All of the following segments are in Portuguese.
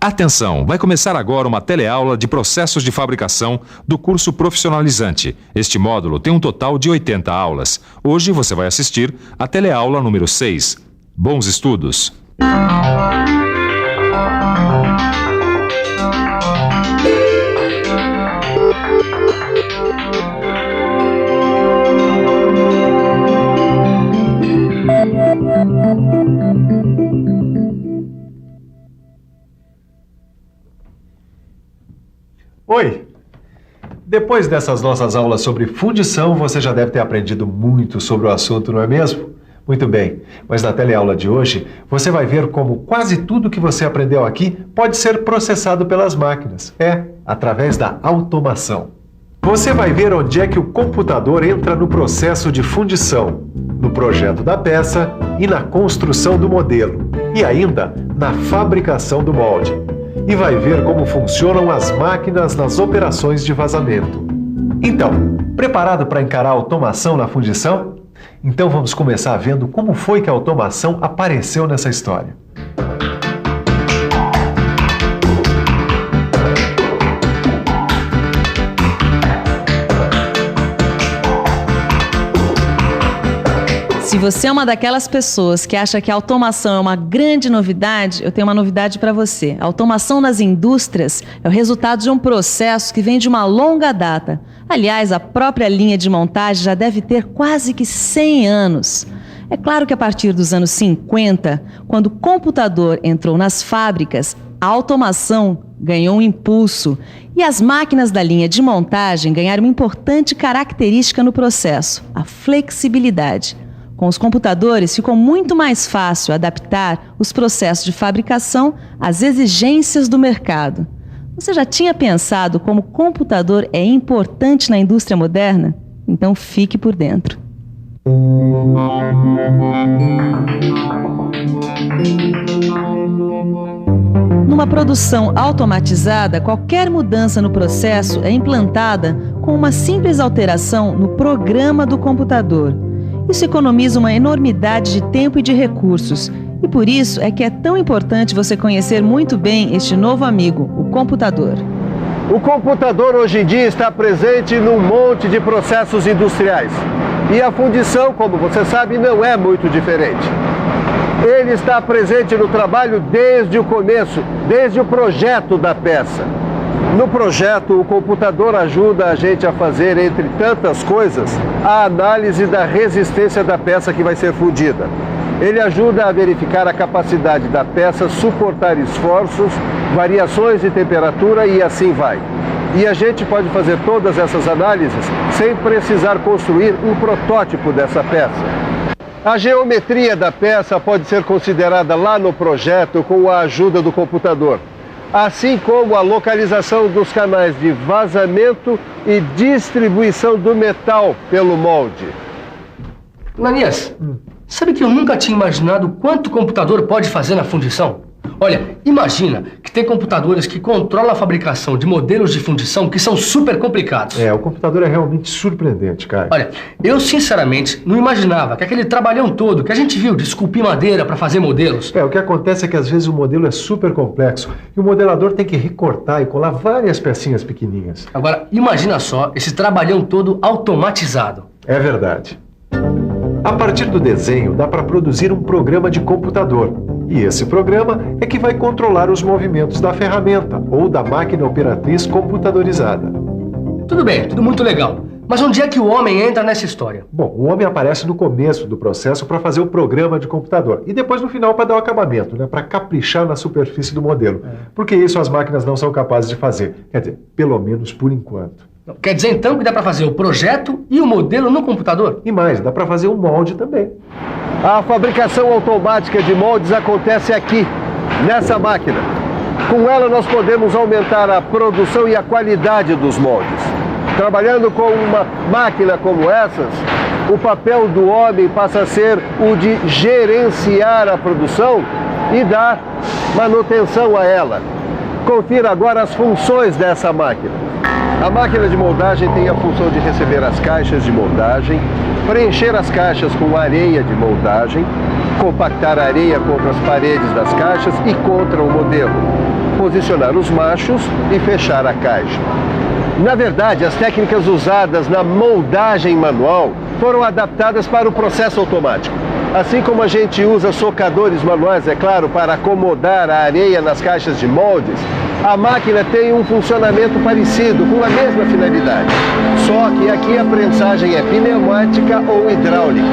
Atenção, vai começar agora uma teleaula de processos de fabricação do curso profissionalizante. Este módulo tem um total de 80 aulas. Hoje você vai assistir a teleaula número 6. Bons estudos! Oi! Depois dessas nossas aulas sobre fundição, você já deve ter aprendido muito sobre o assunto, não é mesmo? Muito bem, mas na teleaula de hoje, você vai ver como quase tudo que você aprendeu aqui pode ser processado pelas máquinas. Através da automação. Você vai ver onde é que o computador entra no processo de fundição, no projeto da peça e na construção do modelo, e ainda na fabricação do molde. E vai ver como funcionam as máquinas nas operações de vazamento. Então, preparado para encarar a automação na fundição? Então vamos começar vendo como foi que a automação apareceu nessa história. Se você é uma daquelas pessoas que acha que a automação é uma grande novidade, eu tenho uma novidade para você. A automação nas indústrias é o resultado de um processo que vem de uma longa data. Aliás, a própria linha de montagem já deve ter quase que 100 anos. É claro que a partir dos anos 50, quando o computador entrou nas fábricas, a automação ganhou um impulso e as máquinas da linha de montagem ganharam uma importante característica no processo, a flexibilidade. Com os computadores, ficou muito mais fácil adaptar os processos de fabricação às exigências do mercado. Você já tinha pensado como o computador é importante na indústria moderna? Então fique por dentro. Numa produção automatizada, qualquer mudança no processo é implantada com uma simples alteração no programa do computador. Isso economiza uma enormidade de tempo e de recursos. E por isso é que é tão importante você conhecer muito bem este novo amigo, o computador. O computador hoje em dia está presente num monte de processos industriais. E a fundição, como você sabe, não é muito diferente. Ele está presente no trabalho desde o começo, desde o projeto da peça. No projeto, o computador ajuda a gente a fazer, entre tantas coisas, a análise da resistência da peça que vai ser fundida. Ele ajuda a verificar a capacidade da peça suportar esforços, variações de temperatura e assim vai. E a gente pode fazer todas essas análises sem precisar construir um protótipo dessa peça. A geometria da peça pode ser considerada lá no projeto com a ajuda do computador, assim como a localização dos canais de vazamento e distribuição do metal pelo molde. Ananias, sabe que eu nunca tinha imaginado quanto o computador pode fazer na fundição? Olha, imagina que tem computadores que controlam a fabricação de modelos de fundição que são super complicados. O computador é realmente surpreendente, Caio. Olha, eu sinceramente não imaginava que aquele trabalhão todo que a gente viu de esculpir madeira para fazer modelos... O que acontece é que às vezes o modelo é super complexo e o modelador tem que recortar e colar várias pecinhas pequenininhas. Agora, imagina só esse trabalhão todo automatizado. É verdade. A partir do desenho, dá para produzir um programa de computador. E esse programa é que vai controlar os movimentos da ferramenta ou da máquina operatriz computadorizada. Tudo bem, tudo muito legal. Mas onde é que o homem entra nessa história? Bom, o homem aparece no começo do processo para fazer o programa de computador. E depois no final para dar o acabamento, para caprichar na superfície do modelo. Porque isso as máquinas não são capazes de fazer. Quer dizer, pelo menos por enquanto. Quer dizer então que dá para fazer o projeto e o modelo no computador? E mais, dá para fazer o molde também. A fabricação automática de moldes acontece aqui, nessa máquina. Com ela nós podemos aumentar a produção e a qualidade dos moldes. Trabalhando com uma máquina como essas, o papel do homem passa a ser o de gerenciar a produção e dar manutenção a ela. Confira agora as funções dessa máquina. A máquina de moldagem tem a função de receber as caixas de moldagem, preencher as caixas com areia de moldagem, compactar a areia contra as paredes das caixas e contra o modelo. posicionar os machos e fechar a caixa. Na verdade, as técnicas usadas na moldagem manual foram adaptadas para o processo automático. Assim como a gente usa socadores manuais, é claro, para acomodar a areia nas caixas de moldes, a máquina tem um funcionamento parecido, com a mesma finalidade. Só que aqui a prensagem é pneumática ou hidráulica.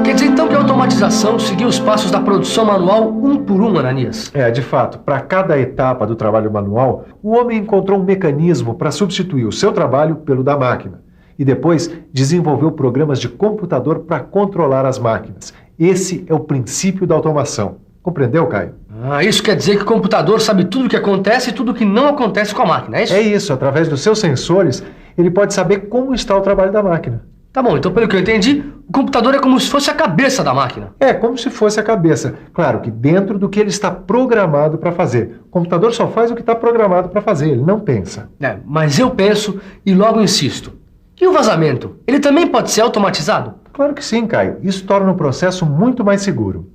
Quer dizer então que a automatização seguiu os passos da produção manual um por um, Ananias? De fato, para cada etapa do trabalho manual, o homem encontrou um mecanismo para substituir o seu trabalho pelo da máquina. E depois desenvolveu programas de computador para controlar as máquinas. Esse é o princípio da automação. Compreendeu, Caio? Isso quer dizer que o computador sabe tudo o que acontece e tudo o que não acontece com a máquina, é isso? É isso. Através dos seus sensores, ele pode saber como está o trabalho da máquina. Tá bom, então pelo que eu entendi, o computador é como se fosse a cabeça da máquina. É, como se fosse a cabeça. Claro que dentro do que ele está programado para fazer. O computador só faz o que está programado para fazer, ele não pensa. Mas eu penso e logo insisto. E o vazamento? Ele também pode ser automatizado? Claro que sim, Caio. Isso torna o processo muito mais seguro.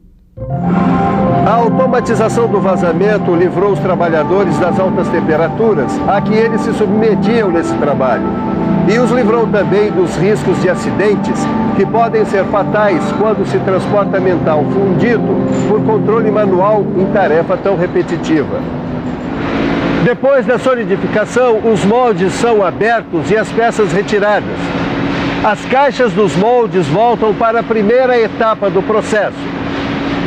A automatização do vazamento livrou os trabalhadores das altas temperaturas a que eles se submetiam nesse trabalho. E os livrou também dos riscos de acidentes que podem ser fatais quando se transporta metal fundido por controle manual em tarefa tão repetitiva. Depois da solidificação, os moldes são abertos e as peças retiradas. As caixas dos moldes voltam para a primeira etapa do processo.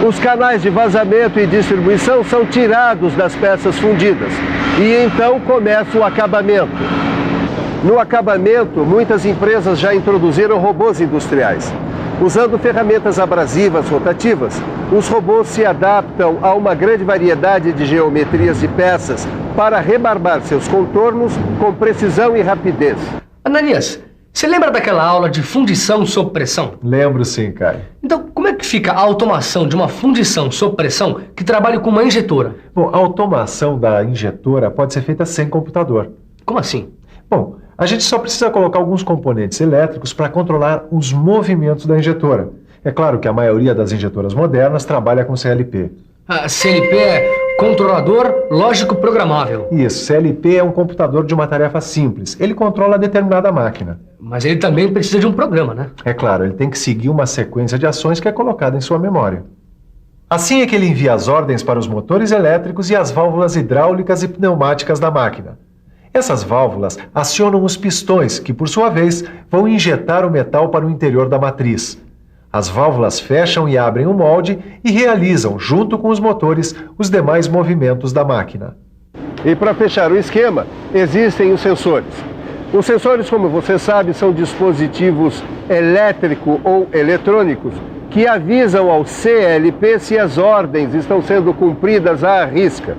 Os canais de vazamento e distribuição são tirados das peças fundidas e então começa o acabamento. No acabamento, muitas empresas já introduziram robôs industriais. Usando ferramentas abrasivas rotativas, os robôs se adaptam a uma grande variedade de geometrias de peças para rebarbar seus contornos com precisão e rapidez. Ananias, você lembra daquela aula de fundição sob pressão? Lembro sim, Caio. Então, como é que fica a automação de uma fundição sob pressão que trabalha com uma injetora? Bom, a automação da injetora pode ser feita sem computador. Como assim? Bom, a gente só precisa colocar alguns componentes elétricos para controlar os movimentos da injetora. É claro que a maioria das injetoras modernas trabalha com CLP. A CLP é controlador lógico programável. Isso, CLP é um computador de uma tarefa simples. Ele controla determinada máquina. Mas ele também precisa de um programa, né? É claro, ele tem que seguir uma sequência de ações que é colocada em sua memória. Assim é que ele envia as ordens para os motores elétricos e as válvulas hidráulicas e pneumáticas da máquina. Essas válvulas acionam os pistões, que por sua vez vão injetar o metal para o interior da matriz. As válvulas fecham e abrem o molde e realizam, junto com os motores, os demais movimentos da máquina. E para fechar o esquema, existem os sensores. Os sensores, como você sabe, são dispositivos elétrico ou eletrônicos que avisam ao CLP se as ordens estão sendo cumpridas à risca.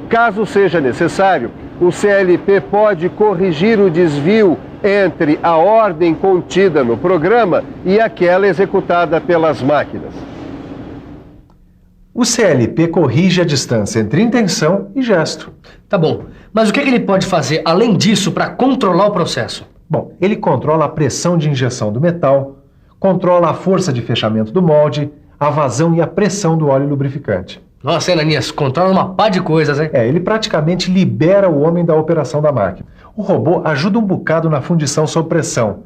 Caso seja necessário, o CLP pode corrigir o desvio entre a ordem contida no programa e aquela executada pelas máquinas. O CLP corrige a distância entre intenção e gesto. Tá bom, mas o que ele pode fazer além disso para controlar o processo? Bom, ele controla a pressão de injeção do metal, controla a força de fechamento do molde, a vazão e a pressão do óleo lubrificante. Nossa, Ananias, controla uma pá de coisas, hein? Ele praticamente libera o homem da operação da máquina. O robô ajuda um bocado na fundição sob pressão,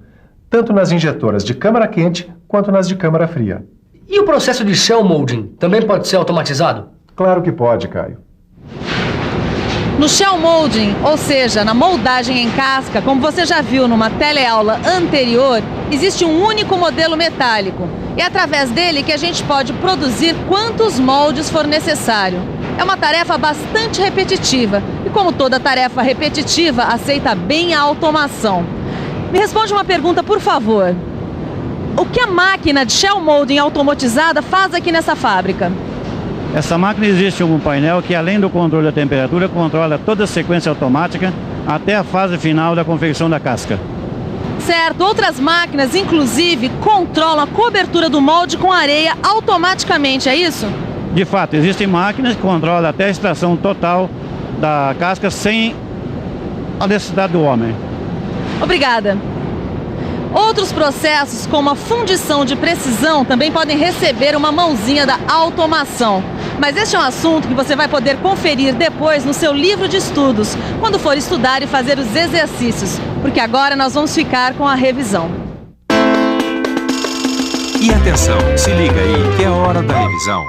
tanto nas injetoras de câmara quente quanto nas de câmara fria. E o processo de shell molding também pode ser automatizado? Claro que pode, Caio. No shell molding, ou seja, na moldagem em casca, como você já viu numa teleaula anterior, existe um único modelo metálico. E é através dele que a gente pode produzir quantos moldes for necessário. É uma tarefa bastante repetitiva e, como toda tarefa repetitiva, aceita bem a automação. Me responde uma pergunta, por favor. O que a máquina de shell molding automatizada faz aqui nessa fábrica? Essa máquina existe um painel que, além do controle da temperatura, controla toda a sequência automática até a fase final da confecção da casca. Certo, outras máquinas, inclusive, controlam a cobertura do molde com areia automaticamente, é isso? De fato, existem máquinas que controlam até a extração total da casca sem a necessidade do homem. Obrigada. Outros processos, como a fundição de precisão, também podem receber uma mãozinha da automação. Mas este é um assunto que você vai poder conferir depois no seu livro de estudos, quando for estudar e fazer os exercícios, porque agora nós vamos ficar com a revisão. E atenção, se liga aí que é hora da revisão.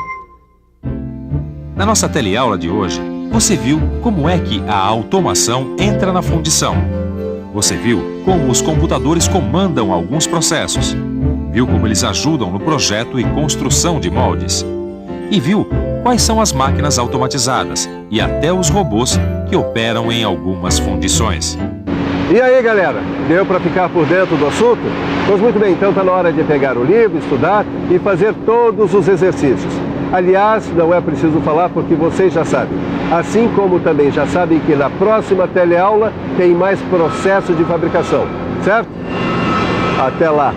Na nossa teleaula de hoje, você viu como é que a automação entra na fundição. Você viu como os computadores comandam alguns processos. Viu como eles ajudam no projeto e construção de moldes. E viu quais são as máquinas automatizadas e até os robôs que operam em algumas fundições. E aí, galera? Deu para ficar por dentro do assunto? Pois muito bem, então está na hora de pegar o livro, estudar e fazer todos os exercícios. Aliás, não é preciso falar porque vocês já sabem. Assim como também já sabem que na próxima teleaula tem mais processo de fabricação, certo? Até lá!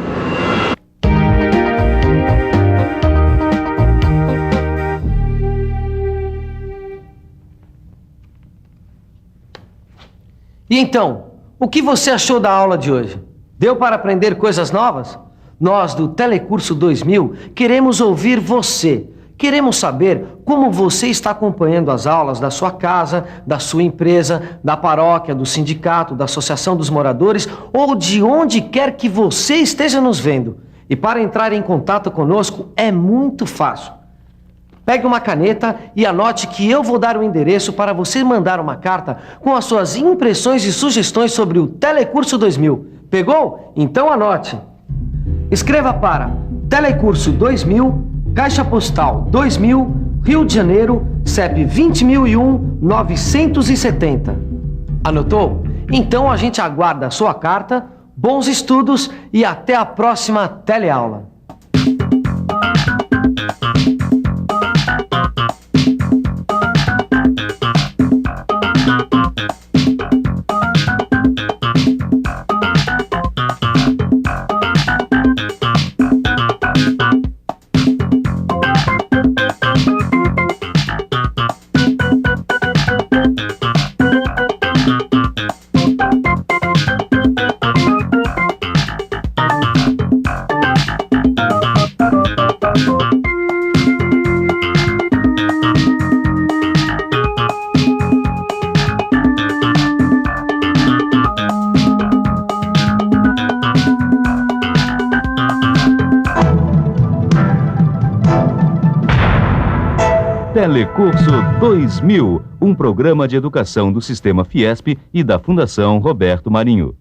E então, o que você achou da aula de hoje? Deu para aprender coisas novas? Nós, do Telecurso 2000, queremos ouvir você. Queremos saber como você está acompanhando as aulas da sua casa, da sua empresa, da paróquia, do sindicato, da associação dos moradores ou de onde quer que você esteja nos vendo. E para entrar em contato conosco é muito fácil. Pegue uma caneta e anote que eu vou dar o endereço para você mandar uma carta com as suas impressões e sugestões sobre o Telecurso 2000. Pegou? Então anote. Escreva para Telecurso 2000, Caixa Postal 2000, Rio de Janeiro, CEP 20001-970. Anotou? Então a gente aguarda a sua carta, bons estudos e até a próxima teleaula. Telecurso 2000, um programa de educação do Sistema Fiesp e da Fundação Roberto Marinho.